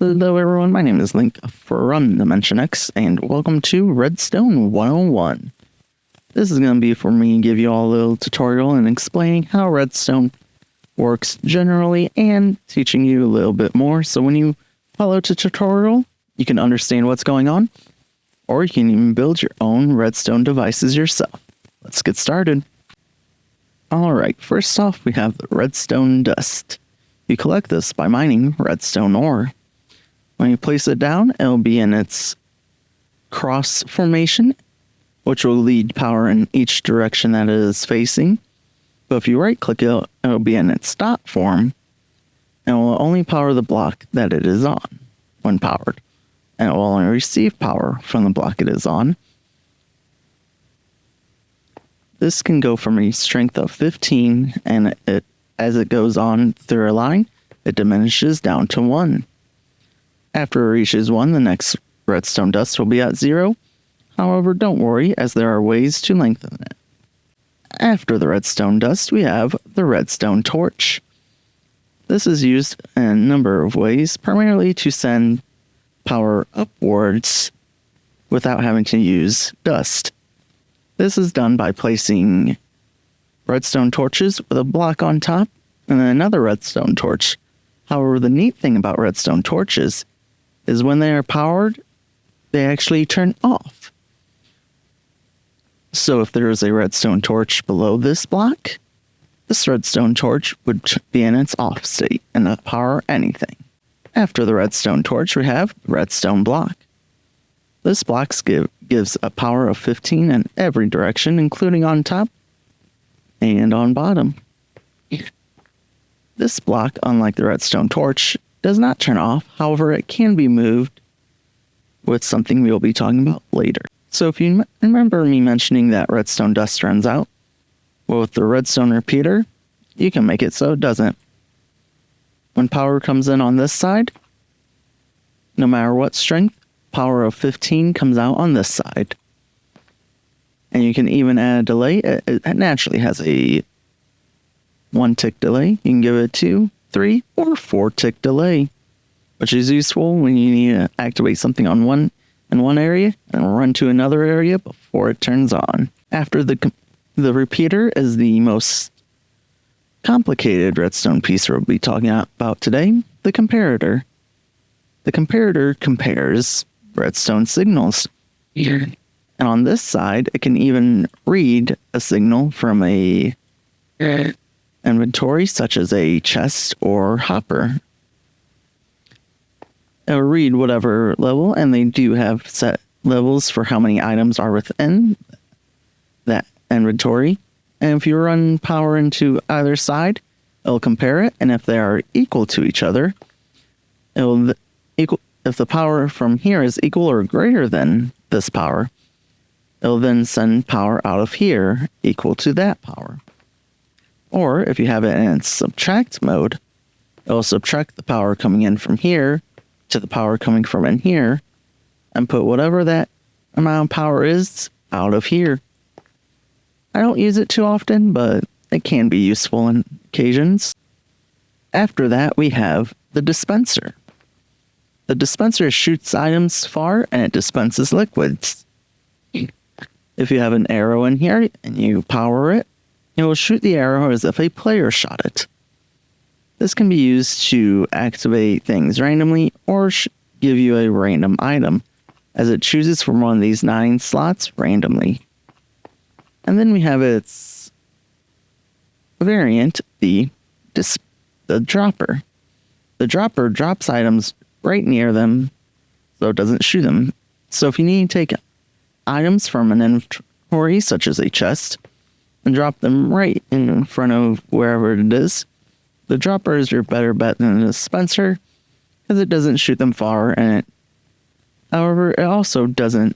Hello everyone, my name is Link from Dimension X, and welcome to Redstone 101. This is going to be for me to give you all a little tutorial and explaining how Redstone works generally and teaching you a little bit more, so when you follow the tutorial, you can understand what's going on, or you can even build your own Redstone devices yourself. Let's get started. Alright, first off we have the Redstone dust. You collect this by mining redstone ore. When you place it down, it'll be in its cross formation, which will lead power in each direction that it is facing. But if you right click it, it'll be in its dot form, and it will only power the block that it is on when powered. And it will only receive power from the block it is on. This can go from a strength of 15, and as it goes on through a line, it diminishes down to 1. After it reaches 1, the next redstone dust will be at 0. However, don't worry, as there are ways to lengthen it. After the redstone dust, we have the redstone torch. This is used in a number of ways, primarily to send power upwards without having to use dust. This is done by placing redstone torches with a block on top and then another redstone torch. However, the neat thing about redstone torches is when they are powered, they actually turn off. So if there is a redstone torch below this block, this redstone torch would be in its off state and not power anything. After the redstone torch, we have the redstone block. This block gives a power of 15 in every direction, including on top and on bottom. This block, unlike the redstone torch, does not turn off. However, it can be moved with something we will be talking about later. So if you remember me mentioning that redstone dust runs out, well, with the redstone repeater, you can make it so it doesn't. When power comes in on this side, no matter what strength, power of 15 comes out on this side. And you can even add a delay. It naturally has a 1 tick delay. You can give it 2, 3, or 4 tick delay, which is useful when you need to activate something in one area and run to another area before it turns on. After the repeater is the most complicated redstone piece we'll be talking about today, the comparator. The comparator compares redstone signals. And on this side, it can even read a signal from a inventory, such as a chest or hopper. It'll read whatever level, and they do have set levels for how many items are within that inventory. And if you run power into either side, it'll compare it, and if they are equal to each other, if the power from here is equal or greater than this power, it'll then send power out of here equal to that power. Or if you have it in its subtract mode, it'll subtract the power coming in from here to the power coming from in here and put whatever that amount of power is out of here. I don't use it too often, but it can be useful on occasions. After that, we have the dispenser. The dispenser shoots items far and it dispenses liquids. If you have an arrow in here and you power it, it will shoot the arrow as if a player shot it. This can be used to activate things randomly or give you a random item, as it chooses from one of these 9 slots randomly. And then we have its variant, the dropper. The dropper drops items right near them, so it doesn't shoot them. So if you need to take items from an inventory, such as a chest, and drop them right in front of wherever it is, the dropper is your better bet than the dispenser, because it doesn't shoot them far, however, it also doesn't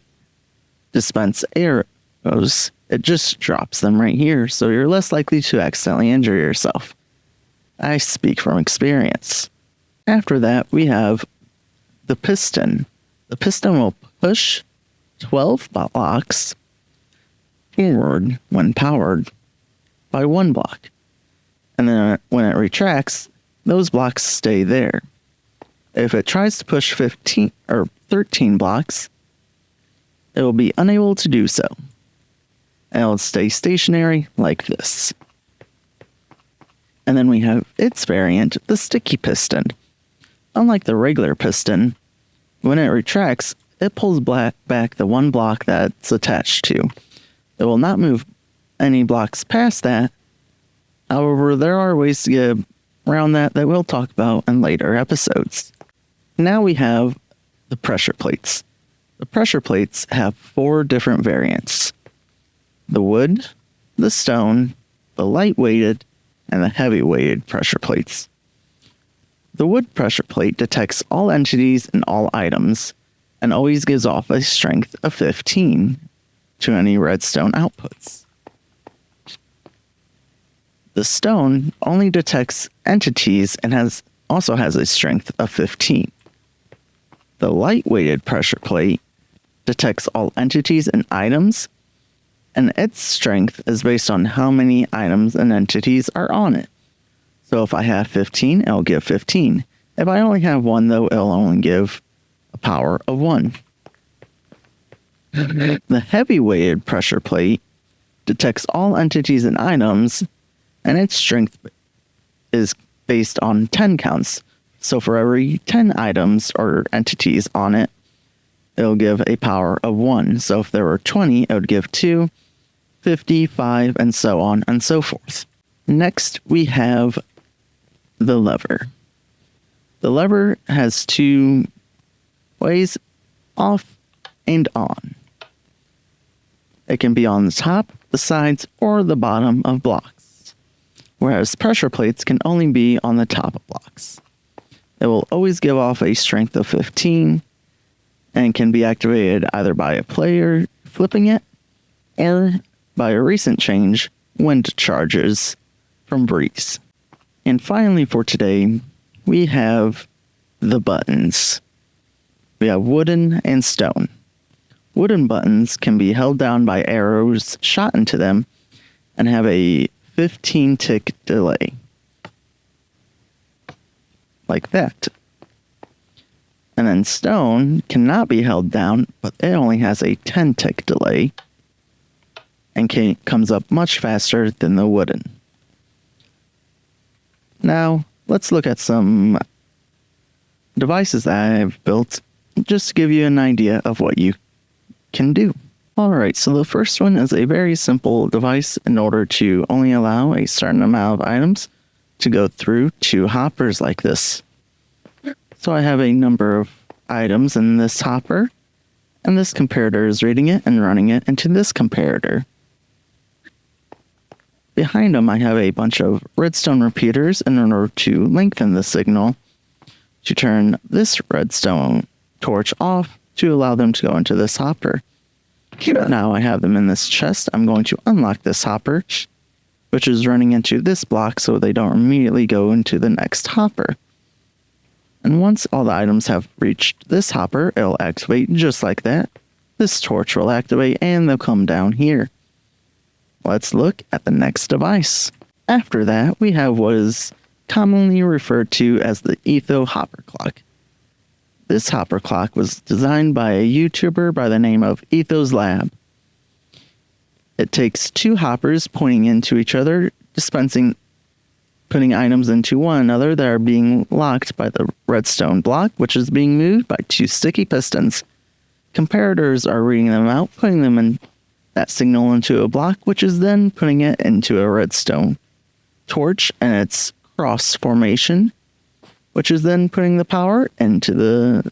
dispense arrows. It just drops them right here, so you're less likely to accidentally injure yourself. I speak from experience. After that, we have the piston. The piston will push 12 blocks forward when powered by 1 block. And then when it retracts, those blocks stay there. If it tries to push 15 or 13 blocks, it will be unable to do so. And it'll stay stationary like this. And then we have its variant, the sticky piston. Unlike the regular piston, when it retracts, it pulls back the one block that's attached to. It will not move any blocks past that. However, there are ways to get around that we'll talk about in later episodes. Now we have the pressure plates. The pressure plates have 4 different variants: the wood, the stone, the light-weighted, and the heavy-weighted pressure plates. The wood pressure plate detects all entities and all items, and always gives off a strength of 15 to any redstone outputs. The stone only detects entities and also has a strength of 15. The light-weighted pressure plate detects all entities and items, and its strength is based on how many items and entities are on it. So if I have 15, it'll give 15. If I only have 1, though, it'll only give a power of 1. The heavy-weighted pressure plate detects all entities and items, and its strength is based on 10 counts. So for every 10 items or entities on it, it'll give a power of 1. So if there were 20, it would give 2, 50, 5, and so on and so forth. Next, we have the lever. The lever has 2 ways, off and on. It can be on the top, the sides, or the bottom of blocks, whereas pressure plates can only be on the top of blocks. It will always give off a strength of 15 and can be activated either by a player flipping it or by a recent change, wind charges from Breeze. And finally for today, we have the buttons. We have wooden and stone. Wooden buttons can be held down by arrows shot into them and have a 15-tick delay. Like that. And then stone cannot be held down, but it only has a 10-tick delay and comes up much faster than the wooden. Now, let's look at some devices that I've built just to give you an idea of what you can do. Alright, so the first one is a very simple device in order to only allow a certain amount of items to go through 2 hoppers like this. So I have a number of items in this hopper, and this comparator is reading it and running it into this comparator. Behind them I have a bunch of redstone repeaters in order to lengthen the signal to turn this redstone torch off to allow them to go into this hopper. Now I have them in this chest. I'm going to unlock this hopper, which is running into this block so they don't immediately go into the next hopper. And once all the items have reached this hopper, it'll activate just like that. This torch will activate and they'll come down here. Let's look at the next device. After that, we have what is commonly referred to as the Etho hopper clock. This hopper clock was designed by a YouTuber by the name of Etho's Lab. It takes 2 hoppers pointing into each other, putting items into one another that are being locked by the redstone block, which is being moved by 2 sticky pistons. Comparators are reading them out, putting them in that signal into a block, which is then putting it into a redstone torch and its cross formation, which is then putting the power into the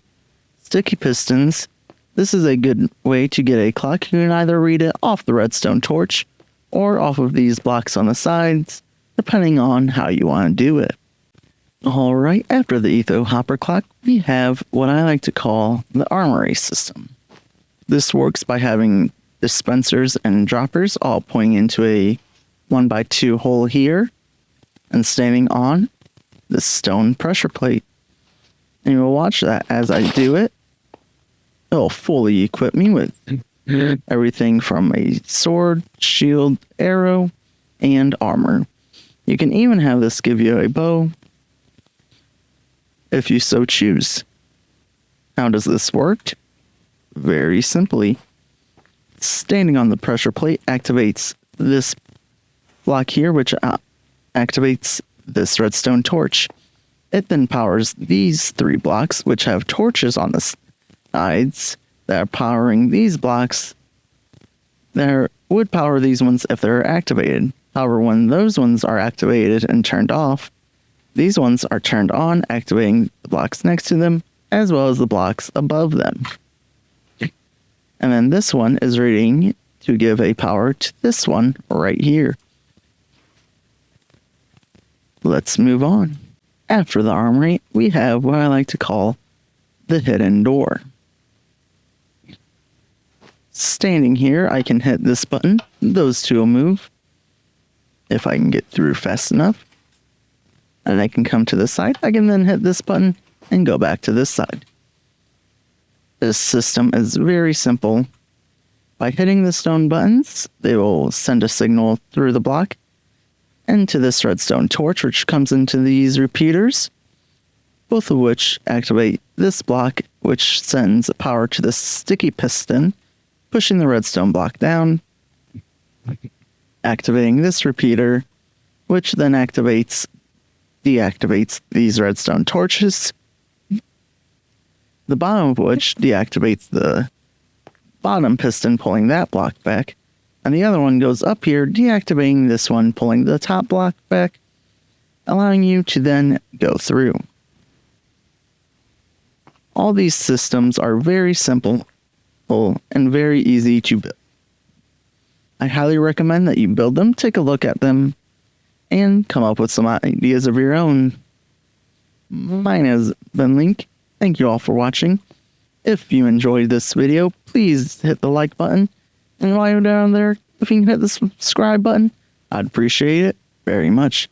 sticky pistons. This is a good way to get a clock. You can either read it off the redstone torch or off of these blocks on the sides, depending on how you want to do it. Alright, after the Etho hopper clock, we have what I like to call the armory system. This works by having dispensers and droppers all pointing into a 1x2 hole here and standing on this stone pressure plate. And you'll watch that as I do it. It'll fully equip me with everything from a sword, shield, arrow, and armor. You can even have this give you a bow. if you so choose. How does this work? Very simply. Standing on the pressure plate activates this block here, which activates this redstone torch. It then powers these 3 blocks, which have torches on the sides that are powering these blocks. There would power these ones if they're activated. However, when those ones are activated and turned off, these ones are turned on, activating the blocks next to them, as well as the blocks above them. And then this one is ready to give a power to this one right here. Let's move on. After the armory, we have what I like to call the hidden door. Standing here, I can hit this button. Those two will move if I can get through fast enough. And I can come to this side. I can then hit this button and go back to this side. This system is very simple. By hitting the stone buttons, they will send a signal through the block into this redstone torch, which comes into these repeaters, both of which activate this block, which sends power to this sticky piston, pushing the redstone block down, activating this repeater, which then deactivates these redstone torches, the bottom of which deactivates the bottom piston, pulling that block back, and the other one goes up here, deactivating this one, pulling the top block back, allowing you to then go through. All these systems are very simple and very easy to build. I highly recommend that you build them, take a look at them, and come up with some ideas of your own. Mine has been Link. Thank you all for watching. If you enjoyed this video, please hit the like button. And while you're down there, if you can hit the subscribe button, I'd appreciate it very much.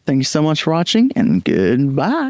Thank you so much for watching, and goodbye.